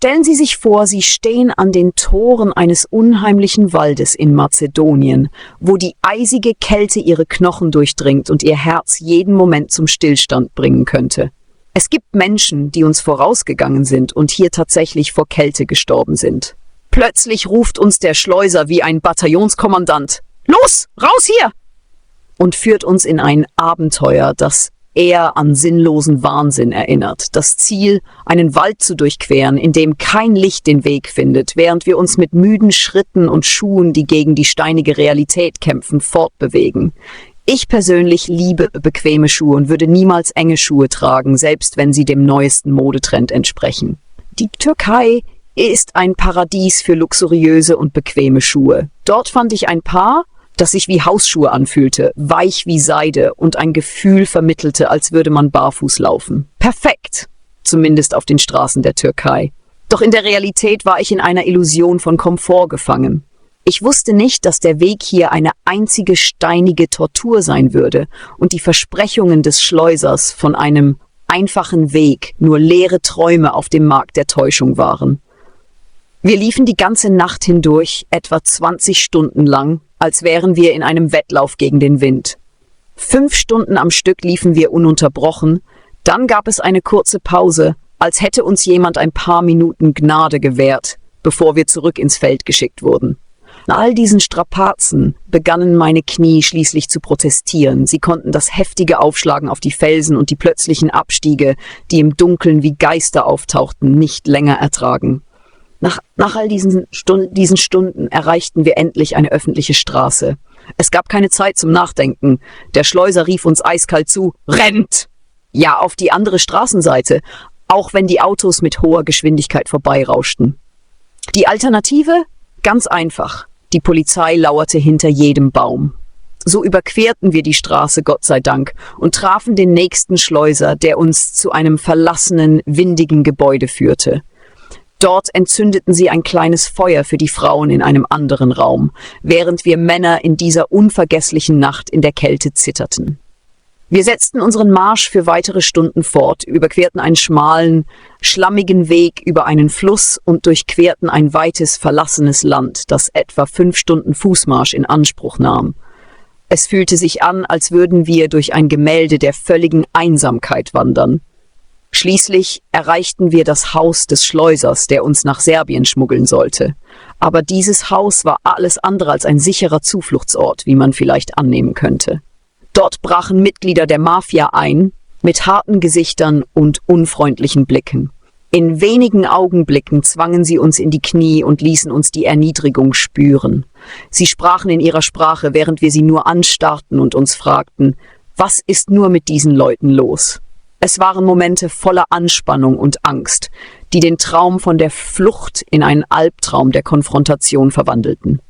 Stellen Sie sich vor, Sie stehen an den Toren eines unheimlichen Waldes in Mazedonien, wo die eisige Kälte Ihre Knochen durchdringt und Ihr Herz jeden Moment zum Stillstand bringen könnte. Es gibt Menschen, die uns vorausgegangen sind und hier tatsächlich vor Kälte gestorben sind. Plötzlich ruft uns der Schleuser wie ein Bataillonskommandant: Los, raus hier! Und führt uns in ein Abenteuer, das eher an sinnlosen Wahnsinn erinnert. Das Ziel, einen Wald zu durchqueren, in dem kein Licht den Weg findet, während wir uns mit müden Schritten und Schuhen, die gegen die steinige Realität kämpfen, fortbewegen. Ich persönlich liebe bequeme Schuhe und würde niemals enge Schuhe tragen, selbst wenn sie dem neuesten Modetrend entsprechen. Die Türkei ist ein Paradies für luxuriöse und bequeme Schuhe. Dort fand ich ein Paar, das sich wie Hausschuhe anfühlte, weich wie Seide und ein Gefühl vermittelte, als würde man barfuß laufen. Perfekt, zumindest auf den Straßen der Türkei. Doch in der Realität war ich in einer Illusion von Komfort gefangen. Ich wusste nicht, dass der Weg hier eine einzige steinige Tortur sein würde und die Versprechungen des Schleusers von einem einfachen Weg nur leere Träume auf dem Markt der Täuschung waren. Wir liefen die ganze Nacht hindurch, etwa 20 Stunden lang, als wären wir in einem Wettlauf gegen den Wind. 5 Stunden am Stück liefen wir ununterbrochen, dann gab es eine kurze Pause, als hätte uns jemand ein paar Minuten Gnade gewährt, bevor wir zurück ins Feld geschickt wurden. Nach all diesen Strapazen begannen meine Knie schließlich zu protestieren. Sie konnten das heftige Aufschlagen auf die Felsen und die plötzlichen Abstiege, die im Dunkeln wie Geister auftauchten, nicht länger ertragen. Nach all diesen Stunden erreichten wir endlich eine öffentliche Straße. Es gab keine Zeit zum Nachdenken. Der Schleuser rief uns eiskalt zu: Rennt! Ja, auf die andere Straßenseite, auch wenn die Autos mit hoher Geschwindigkeit vorbeirauschten. Die Alternative? Ganz einfach. Die Polizei lauerte hinter jedem Baum. So überquerten wir die Straße, Gott sei Dank, und trafen den nächsten Schleuser, der uns zu einem verlassenen, windigen Gebäude führte. Dort entzündeten sie ein kleines Feuer für die Frauen in einem anderen Raum, während wir Männer in dieser unvergesslichen Nacht in der Kälte zitterten. Wir setzten unseren Marsch für weitere Stunden fort, überquerten einen schmalen, schlammigen Weg über einen Fluss und durchquerten ein weites, verlassenes Land, das etwa 5 Stunden Fußmarsch in Anspruch nahm. Es fühlte sich an, als würden wir durch ein Gemälde der völligen Einsamkeit wandern. Schließlich erreichten wir das Haus des Schleusers, der uns nach Serbien schmuggeln sollte. Aber dieses Haus war alles andere als ein sicherer Zufluchtsort, wie man vielleicht annehmen könnte. Dort brachen Mitglieder der Mafia ein, mit harten Gesichtern und unfreundlichen Blicken. In wenigen Augenblicken zwangen sie uns in die Knie und ließen uns die Erniedrigung spüren. Sie sprachen in ihrer Sprache, während wir sie nur anstarrten und uns fragten: Was ist nur mit diesen Leuten los? Es waren Momente voller Anspannung und Angst, die den Traum von der Flucht in einen Albtraum der Konfrontation verwandelten.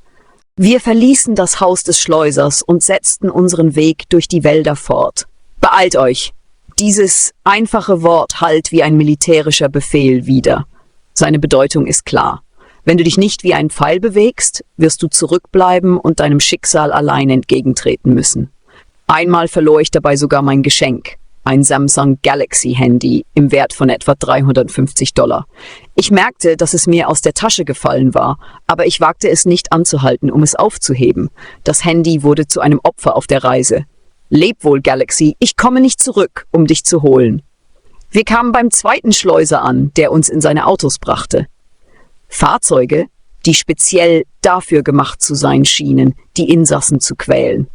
Wir verließen das Haus des Schleusers und setzten unseren Weg durch die Wälder fort. Beeilt euch! Dieses einfache Wort hallt wie ein militärischer Befehl wider. Seine Bedeutung ist klar. Wenn du dich nicht wie ein Pfeil bewegst, wirst du zurückbleiben und deinem Schicksal allein entgegentreten müssen. Einmal verlor ich dabei sogar mein Geschenk, ein Samsung Galaxy Handy im Wert von etwa $350. Ich merkte, dass es mir aus der Tasche gefallen war, aber ich wagte es nicht anzuhalten, um es aufzuheben. Das Handy wurde zu einem Opfer auf der Reise. Leb wohl, Galaxy, ich komme nicht zurück, um dich zu holen. Wir kamen beim zweiten Schleuser an, der uns in seine Autos brachte. Fahrzeuge, die speziell dafür gemacht zu sein schienen, die Insassen zu quälen.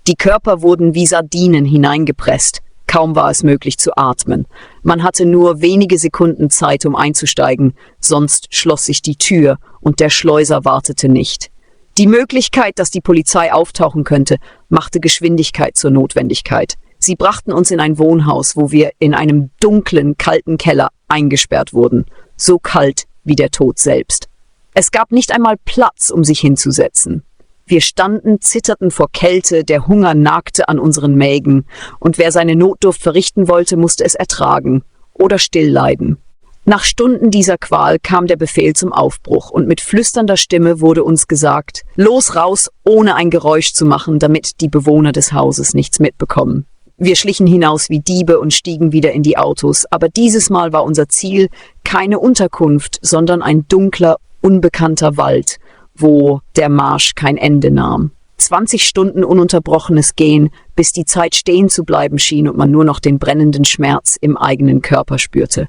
Die Körper wurden wie Sardinen hineingepresst. Kaum war es möglich zu atmen. Man hatte nur wenige Sekunden Zeit, um einzusteigen, sonst schloss sich die Tür und der Schleuser wartete nicht. Die Möglichkeit, dass die Polizei auftauchen könnte, machte Geschwindigkeit zur Notwendigkeit. Sie brachten uns in ein Wohnhaus, wo wir in einem dunklen, kalten Keller eingesperrt wurden, so kalt wie der Tod selbst. Es gab nicht einmal Platz, um sich hinzusetzen. Wir standen, zitterten vor Kälte, der Hunger nagte an unseren Mägen, und wer seine Notdurft verrichten wollte, musste es ertragen oder still leiden. Nach Stunden dieser Qual kam der Befehl zum Aufbruch, und mit flüsternder Stimme wurde uns gesagt: Los raus, ohne ein Geräusch zu machen, damit die Bewohner des Hauses nichts mitbekommen. Wir schlichen hinaus wie Diebe und stiegen wieder in die Autos, aber dieses Mal war unser Ziel keine Unterkunft, sondern ein dunkler, unbekannter Wald, wo der Marsch kein Ende nahm. 20 Stunden ununterbrochenes Gehen, bis die Zeit stehen zu bleiben schien und man nur noch den brennenden Schmerz im eigenen Körper spürte.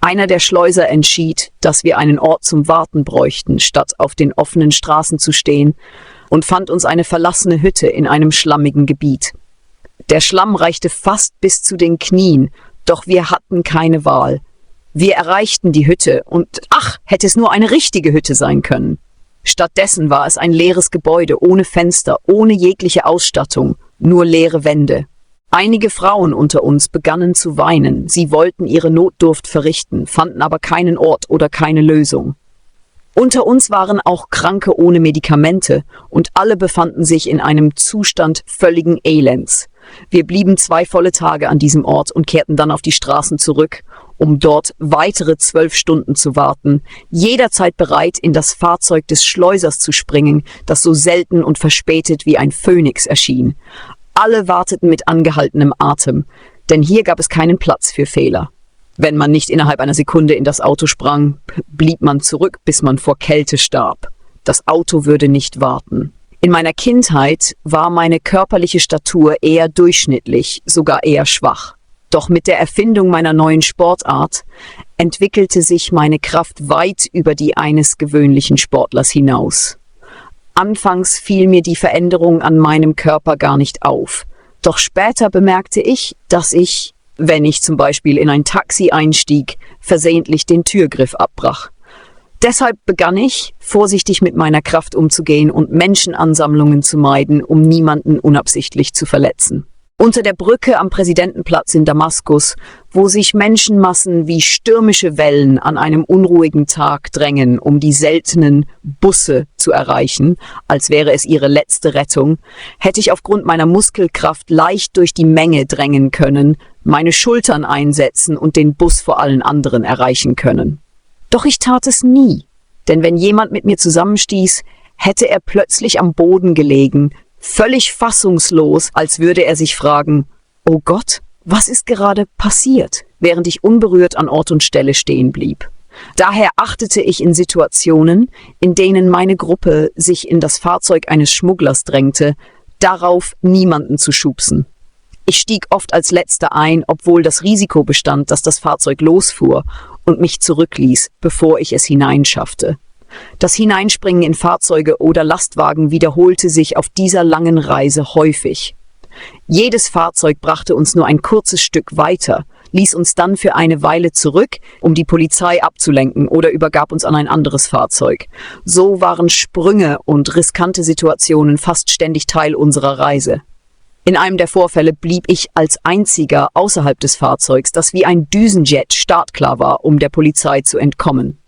Einer der Schleuser entschied, dass wir einen Ort zum Warten bräuchten, statt auf den offenen Straßen zu stehen, und fand uns eine verlassene Hütte in einem schlammigen Gebiet. Der Schlamm reichte fast bis zu den Knien, doch wir hatten keine Wahl. Wir erreichten die Hütte und, hätte es nur eine richtige Hütte sein können. Stattdessen war es ein leeres Gebäude ohne Fenster, ohne jegliche Ausstattung, nur leere Wände. Einige Frauen unter uns begannen zu weinen, sie wollten ihre Notdurft verrichten, fanden aber keinen Ort oder keine Lösung. Unter uns waren auch Kranke ohne Medikamente und alle befanden sich in einem Zustand völligen Elends. Wir blieben 2 volle Tage an diesem Ort und kehrten dann auf die Straßen zurück, um dort weitere 12 Stunden zu warten, jederzeit bereit, in das Fahrzeug des Schleusers zu springen, das so selten und verspätet wie ein Phönix erschien. Alle warteten mit angehaltenem Atem, denn hier gab es keinen Platz für Fehler. Wenn man nicht innerhalb einer Sekunde in das Auto sprang, blieb man zurück, bis man vor Kälte starb. Das Auto würde nicht warten. In meiner Kindheit war meine körperliche Statur eher durchschnittlich, sogar eher schwach. Doch mit der Erfindung meiner neuen Sportart entwickelte sich meine Kraft weit über die eines gewöhnlichen Sportlers hinaus. Anfangs fiel mir die Veränderung an meinem Körper gar nicht auf. Doch später bemerkte ich, dass ich, wenn ich zum Beispiel in ein Taxi einstieg, versehentlich den Türgriff abbrach. Deshalb begann ich, vorsichtig mit meiner Kraft umzugehen und Menschenansammlungen zu meiden, um niemanden unabsichtlich zu verletzen. Unter der Brücke am Präsidentenplatz in Damaskus, wo sich Menschenmassen wie stürmische Wellen an einem unruhigen Tag drängen, um die seltenen Busse zu erreichen, als wäre es ihre letzte Rettung, hätte ich aufgrund meiner Muskelkraft leicht durch die Menge drängen können, meine Schultern einsetzen und den Bus vor allen anderen erreichen können. Doch ich tat es nie, denn wenn jemand mit mir zusammenstieß, hätte er plötzlich am Boden gelegen, völlig fassungslos, als würde er sich fragen, »Oh Gott, was ist gerade passiert?«, während ich unberührt an Ort und Stelle stehen blieb. Daher achtete ich in Situationen, in denen meine Gruppe sich in das Fahrzeug eines Schmugglers drängte, darauf, niemanden zu schubsen. Ich stieg oft als Letzter ein, obwohl das Risiko bestand, dass das Fahrzeug losfuhr und mich zurückließ, bevor ich es hineinschaffte. Das Hineinspringen in Fahrzeuge oder Lastwagen wiederholte sich auf dieser langen Reise häufig. Jedes Fahrzeug brachte uns nur ein kurzes Stück weiter, ließ uns dann für eine Weile zurück, um die Polizei abzulenken, oder übergab uns an ein anderes Fahrzeug. So waren Sprünge und riskante Situationen fast ständig Teil unserer Reise. In einem der Vorfälle blieb ich als einziger außerhalb des Fahrzeugs, das wie ein Düsenjet startklar war, um der Polizei zu entkommen.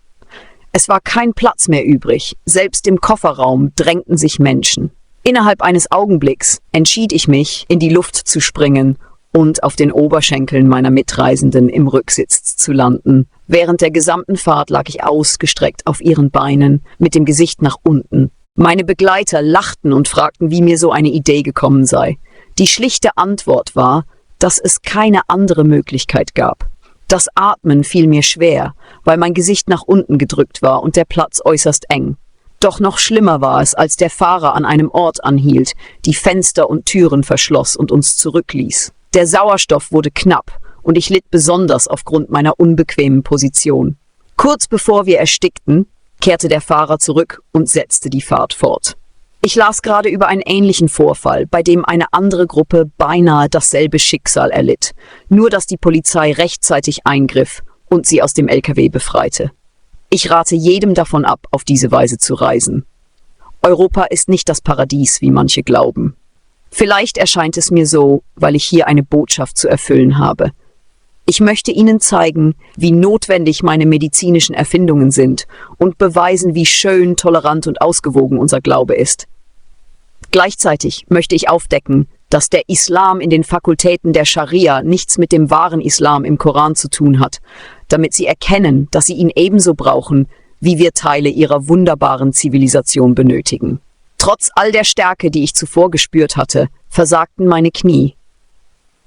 Es war kein Platz mehr übrig, selbst im Kofferraum drängten sich Menschen. Innerhalb eines Augenblicks entschied ich mich, in die Luft zu springen und auf den Oberschenkeln meiner Mitreisenden im Rücksitz zu landen. Während der gesamten Fahrt lag ich ausgestreckt auf ihren Beinen, mit dem Gesicht nach unten. Meine Begleiter lachten und fragten, wie mir so eine Idee gekommen sei. Die schlichte Antwort war, dass es keine andere Möglichkeit gab. Das Atmen fiel mir schwer, weil mein Gesicht nach unten gedrückt war und der Platz äußerst eng. Doch noch schlimmer war es, als der Fahrer an einem Ort anhielt, die Fenster und Türen verschloss und uns zurückließ. Der Sauerstoff wurde knapp und ich litt besonders aufgrund meiner unbequemen Position. Kurz bevor wir erstickten, kehrte der Fahrer zurück und setzte die Fahrt fort. Ich las gerade über einen ähnlichen Vorfall, bei dem eine andere Gruppe beinahe dasselbe Schicksal erlitt, nur dass die Polizei rechtzeitig eingriff und sie aus dem LKW befreite. Ich rate jedem davon ab, auf diese Weise zu reisen. Europa ist nicht das Paradies, wie manche glauben. Vielleicht erscheint es mir so, weil ich hier eine Botschaft zu erfüllen habe. Ich möchte Ihnen zeigen, wie notwendig meine medizinischen Erfindungen sind und beweisen, wie schön, tolerant und ausgewogen unser Glaube ist. Gleichzeitig möchte ich aufdecken, dass der Islam in den Fakultäten der Scharia nichts mit dem wahren Islam im Koran zu tun hat, damit Sie erkennen, dass Sie ihn ebenso brauchen, wie wir Teile Ihrer wunderbaren Zivilisation benötigen. Trotz all der Stärke, die ich zuvor gespürt hatte, versagten meine Knie.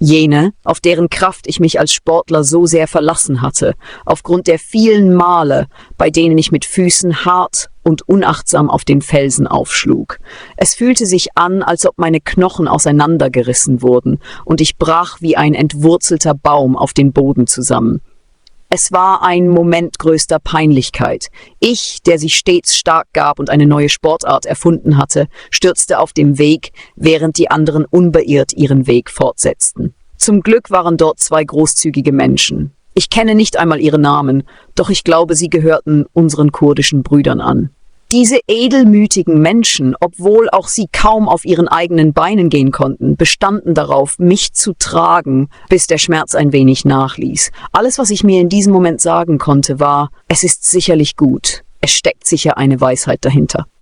Jene, auf deren Kraft ich mich als Sportler so sehr verlassen hatte, aufgrund der vielen Male, bei denen ich mit Füßen hart und unachtsam auf den Felsen aufschlug. Es fühlte sich an, als ob meine Knochen auseinandergerissen wurden, und ich brach wie ein entwurzelter Baum auf den Boden zusammen. Es war ein Moment größter Peinlichkeit. Ich, der sich stets stark gab und eine neue Sportart erfunden hatte, stürzte auf dem Weg, während die anderen unbeirrt ihren Weg fortsetzten. Zum Glück waren dort zwei großzügige Menschen. Ich kenne nicht einmal ihre Namen, doch ich glaube, sie gehörten unseren kurdischen Brüdern an. Diese edelmütigen Menschen, obwohl auch sie kaum auf ihren eigenen Beinen gehen konnten, bestanden darauf, mich zu tragen, bis der Schmerz ein wenig nachließ. Alles, was ich mir in diesem Moment sagen konnte, war: Es ist sicherlich gut. Es steckt sicher eine Weisheit dahinter.